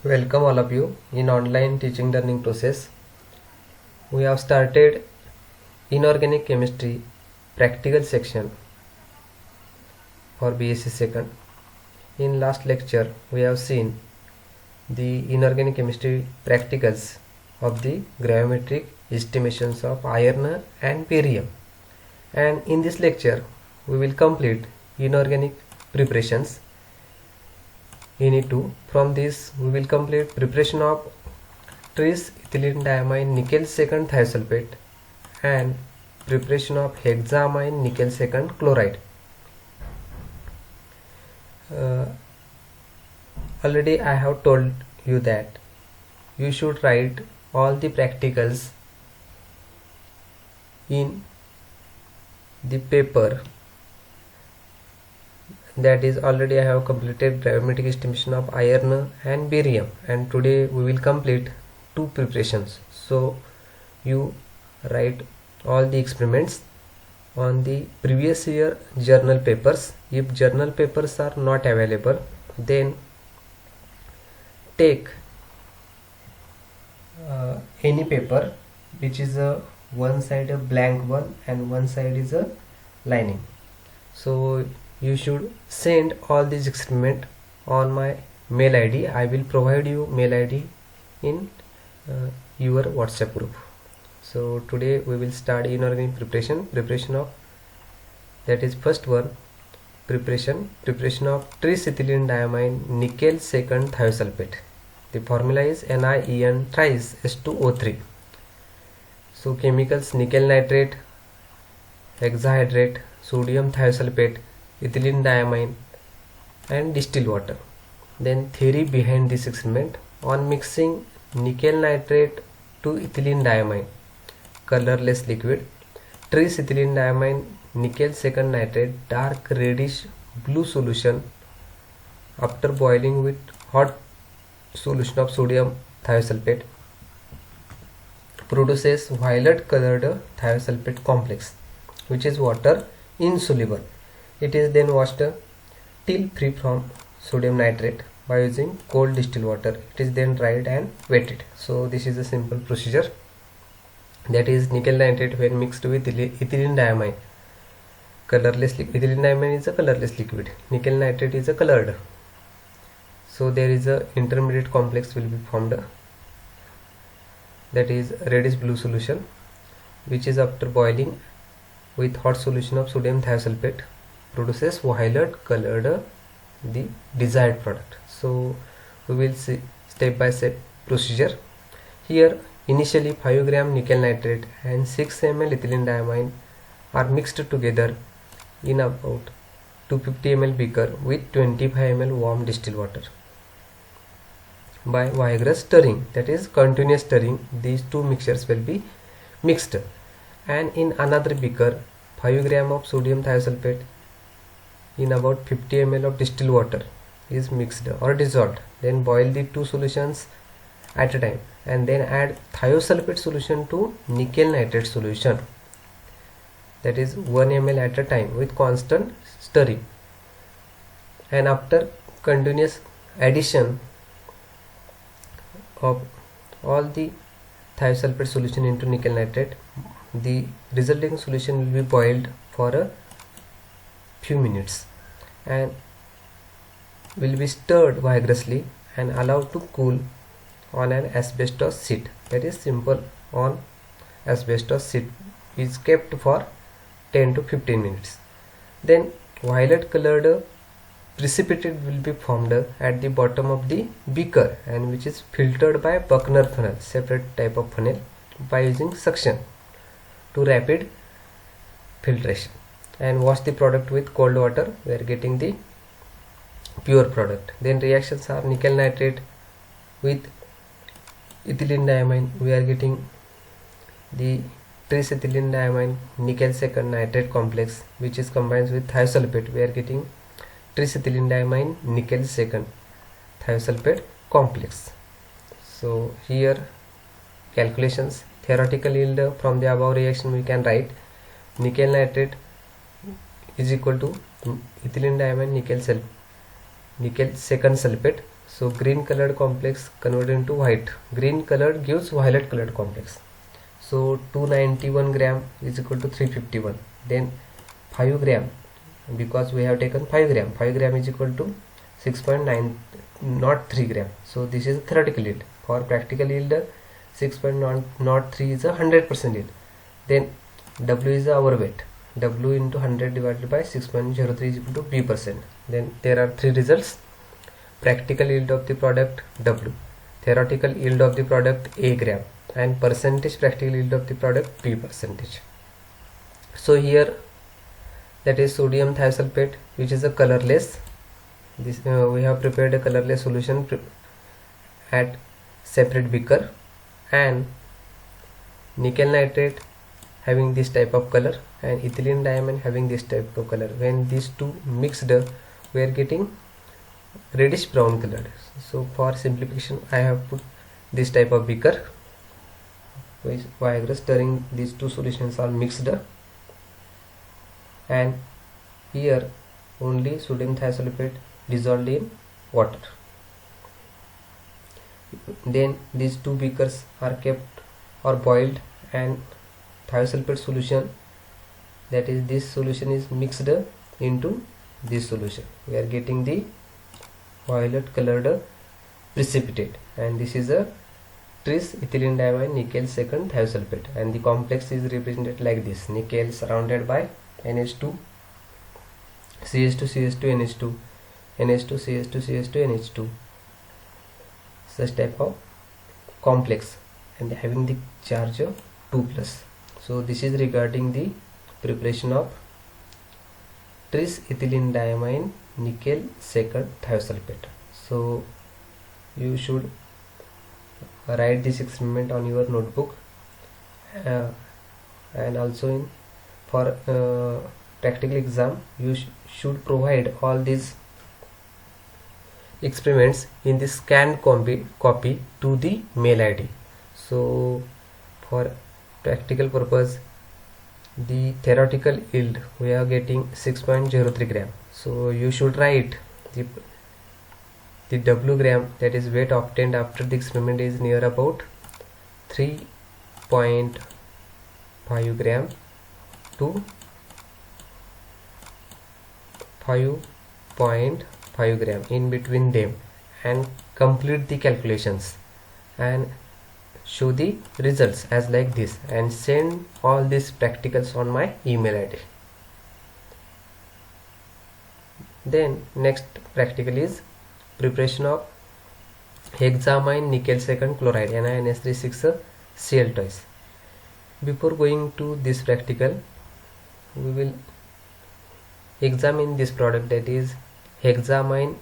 Welcome all of you in online teaching learning process. We have started inorganic chemistry practical section for BSc second. In last lecture we have seen the inorganic chemistry practicals of the gravimetric estimations of iron and barium, and in this lecture we will complete inorganic preparations. Unit 2. From this we will complete preparation of tris ethylene diamine nickel second thiosulfate and preparation of hexamine nickel second chloride. Already I have told you that you should write all the practicals in the paper. That is, already I have completed gravimetric estimation of iron and barium, and today we will complete two preparations. So you write all the experiments on the previous year journal papers. If journal papers are not available, then take any paper which is a one side a blank one and one side is a lining. So you should send all these experiment on my mail ID. I will provide you mail ID in your WhatsApp group. So today we will start inorganic preparation of, that is first one, preparation of tris ethylene diamine nickel second thiosulfate. The formula is NiEN tris S2O3. So chemicals: nickel nitrate, hexahydrate, sodium thiosulfate, ethylene diamine and distilled water. Then theory behind this experiment: on mixing nickel nitrate to ethylene diamine, colorless liquid, tris ethylene diamine nickel second nitrate, dark reddish blue solution, after boiling with hot solution of sodium thiosulfate, produces violet colored thiosulfate complex which is water insoluble. It is then washed till free from sodium nitrate by using cold distilled water. It is then dried and wetted. So this is a simple procedure. That is, nickel nitrate when mixed with ethylene diamine, colorless liquid. Ethylene diamine is a colorless liquid, nickel nitrate is a colored. So there is a intermediate complex will be formed, that is reddish blue solution, which is after boiling with hot solution of sodium thiosulfate produces violet colored the desired product. So we will see step by step procedure. Here initially 5 gram nickel nitrate and 6 ml ethylene diamine are mixed together in about 250 ml beaker with 25 ml warm distilled water. By vigorous stirring, that is continuous stirring, these two mixtures will be mixed, and in another beaker 5 gram of sodium thiosulfate in about 50 ml of distilled water is mixed or dissolved. Then boil the two solutions at a time and then add thiosulfate solution to nickel nitrate solution, that is 1 ml at a time with constant stirring. And after continuous addition of all the thiosulfate solution into nickel nitrate, the resulting solution will be boiled for a few minutes and will be stirred vigorously and allowed to cool on an asbestos sheet. That is simple on asbestos sheet is kept for 10 to 15 minutes. Then violet colored precipitate will be formed at the bottom of the beaker and which is filtered by Buckner funnel, separate type of funnel, by using suction to rapid filtration, and wash the product with cold water. We are getting the pure product. Then reactions are nickel nitrate with ethylene diamine, we are getting the tris ethylene diamine nickel second nitrate complex which is combines with thiosulfate. We are getting tris ethylene diamine nickel second thiosulfate complex. So here calculations: theoretical yield from the above reaction we can write nickel nitrate is equal to ethylene diamine nickel second sulfate So green colored complex converted into white. Green colored gives violet colored complex. So 291 gram is equal to 351. Then 5 gram, because we have taken 5 gram. 5 gram is equal to 6.903 gram. So this is theoretical yield. For practical yield, 6.03 is a 100% yield. Then W is our weight. W into 100 divided by 6.03 is equal to B%. Then there are three results: practical yield of the product W, theoretical yield of the product A gram, and percentage practical yield of the product B%. So here, that is sodium thiosulfate, which is a colorless. This we have prepared a colorless solution at separate beaker, and nickel nitrate having this type of color and ethylene diamine having this type of color. When these two mixed, we are getting reddish brown color. So for simplification, I have put this type of beaker which Viagra stirring these two solutions are mixed, and here only sodium thiosulfate dissolved in water. Then these two beakers are kept or boiled, and thiosulfate solution, that is this solution, is mixed into this solution. We are getting the violet colored precipitate, and this is a tris ethylene diamine nickel second thiosulfate, and the complex is represented like this: nickel surrounded by NH2, CH2, CH2, NH2, NH2, CH2, CH2, NH2, such type of complex, and having the charge of 2+. So this is regarding the preparation of tris ethylene diamine nickel second thiosulfate. So you should write this experiment on your notebook, and also in for practical exam you should provide all these experiments in the scanned copy to the mail ID. So for practical purpose, the theoretical yield we are getting 6.03 gram. So you should write the W gram, that is weight obtained after the experiment, is near about 3.5 gram to 5.5 gram, in between them, and complete the calculations and show the results as like this, and send all these practicals on my email ID. Then next practical is preparation of hexamine nickel second chloride NiNS36 Cl twice. Before going to this practical, we will examine this product, that is hexamine,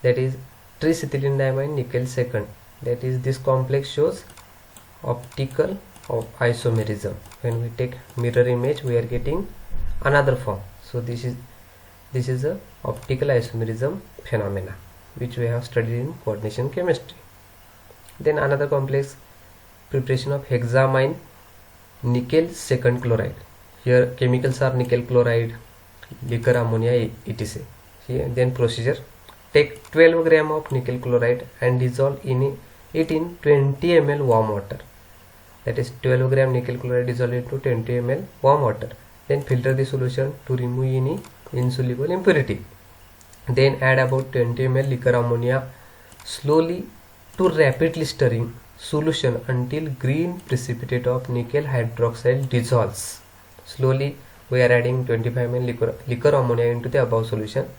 that is tris ethylene diamine nickel second, that is this complex shows optical isomerism. When we take mirror image, we are getting another form. So this is a optical isomerism phenomena which we have studied in coordination chemistry. Then another complex, preparation of hexamine nickel second chloride. Here chemicals are nickel chloride, liquor ammonia, etc. Here, then procedure: take 12 gram of nickel chloride and dissolve it in 20 ml warm water. That is 12 gram nickel chloride dissolved into 20 ml warm water. Then filter the solution to remove any insoluble impurity. Then add about 20 ml liquor ammonia slowly to rapidly stirring solution until green precipitate of nickel hydroxide dissolves. Slowly we are adding 25 ml liquor ammonia into the above solution.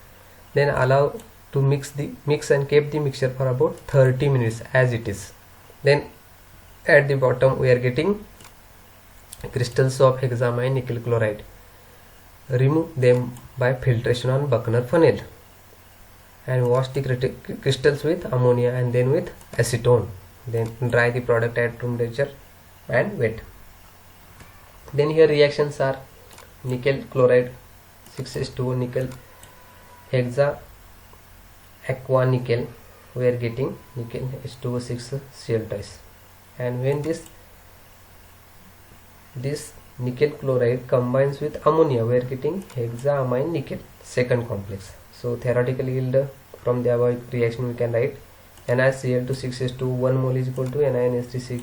Then allow to mix and keep the mixture for about 30 minutes as it is. Then at the bottom we are getting crystals of hexamine nickel chloride. Remove them by filtration on Buckner funnel and wash the crystals with ammonia and then with acetone. Then dry the product at room temperature and wet. Then here reactions are nickel chloride 6H2O nickel, hexa aqua nickel, we are getting nickel H2O6 Cl twice. And when this nickel chloride combines with ammonia, we are getting hexamine nickel second complex. So theoretical yield from the above reaction we can write NaCl2 6H2 1 mole is equal to NaNH3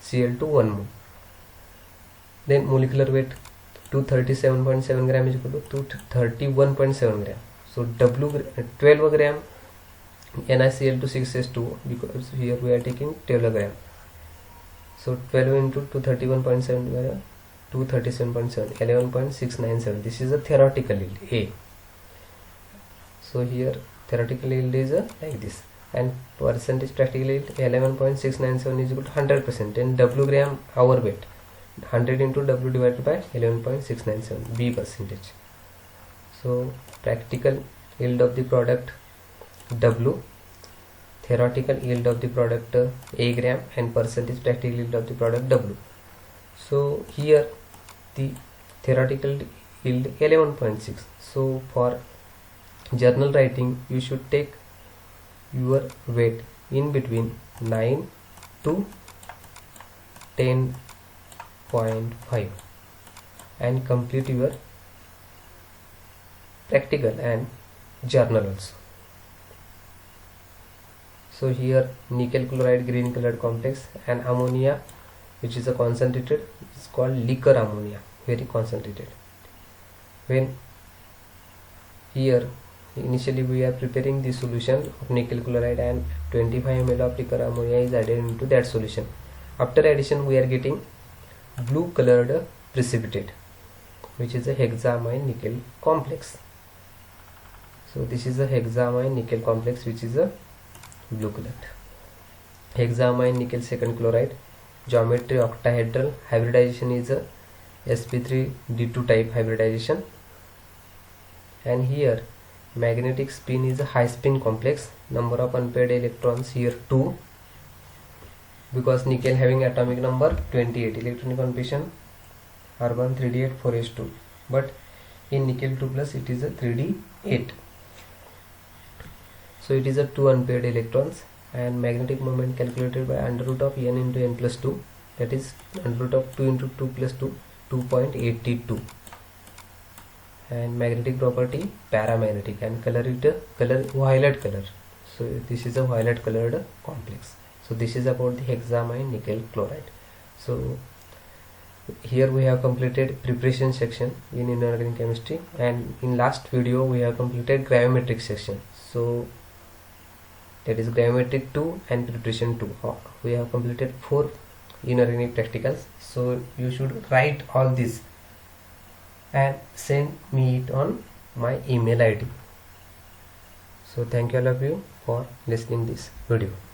6Cl2 1 mole. Then molecular weight 237.7 gram is equal to 231.7 gram. So 12 gram NaCl2 6H2, because here we are taking 12 gram. So 12 into 231.7 gram, 237.7, 11.697. This is a theoretical yield A. So here theoretical yield is like this, and percentage practical yield 11.697 is equal to 100%. And W gram hour weight, 100 into W divided by 11.697, B percentage. So practical yield of the product W, theoretical yield of the product A gram, and percentage practical yield of the product W. So here the theoretical yield 11.6. So for journal writing you should take your weight in between 9 to 10.5 and complete your practical and journal also. So here nickel chloride green colored complex and ammonia, which is a concentrated, is called liquor ammonia, very concentrated. When here initially we are preparing the solution of nickel chloride, and 25 ml of liquor ammonia is added into that solution. After addition we are getting blue colored precipitate, which is a hexamine nickel complex. So this is a hexamine nickel complex which is a blue colored. Hexamine nickel second chloride, geometry octahedral, hybridization is a sp3d2 type hybridization, and here magnetic spin is a high spin complex. Number of unpaired electrons here 2, because nickel having atomic number 28, electronic configuration R1 3d8 4s2, but in nickel 2 plus it is a 3d8. So it is a 2 unpaired electrons, and magnetic moment calculated by under root of n into n plus 2, that is under root of 2 into 2 plus 2, 2.82. and magnetic property paramagnetic, and color violet color. So this is a violet colored complex. So this is about the hexamine nickel chloride. So here we have completed preparation section in inorganic chemistry, and in last video we have completed gravimetric section. So that is gravimetric 2 and preparation 2. We have completed 4 inorganic practicals. So you should write all this and send me it on my email ID. So thank you all of you for listening this video.